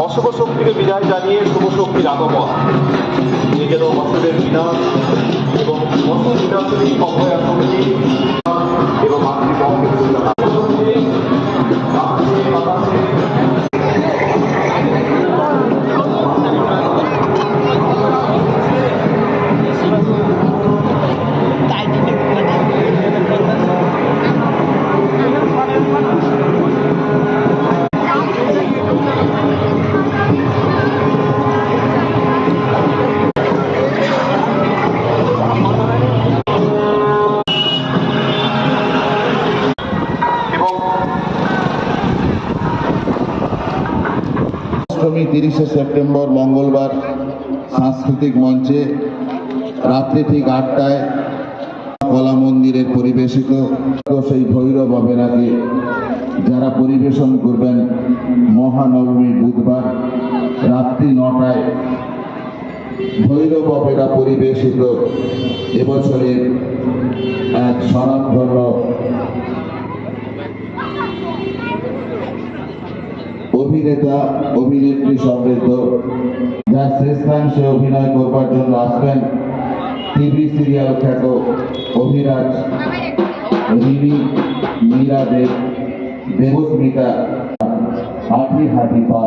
অশুভ শক্তিকে বিদায় জানিয়ে শুভ শক্তির আগমন যেন অশুভের বিনাশ এবং অশুভ বিনাশের অভয় আসক্তি এবং মাতৃপক্ষে অষ্টমী 30শে সেপ্টেম্বর মঙ্গলবার সাংস্কৃতিক মঞ্চে রাত্রি ঠিক 8টায় কলা মন্দিরের পরিবেশিত সেই ভৈরব অপেরাকে যারা পরিবেশন করবেন মহানবমী বুধবার রাত্রি 9টায় ভৈরব অপেরা পরিবেশিত এবছরের এক স্বনামধন্য অভিনেতা অভিনেত্রী সমৃদ্ধ যার শ্রেষ্ঠাংশে অভিনয় করবার জন্য আসবেন টিভি সিরিয়াল খ্যাত অভিরাজ, রিনি, মীরা দেব, দেবস্মিতা, হাঁটি হাঁটি পা।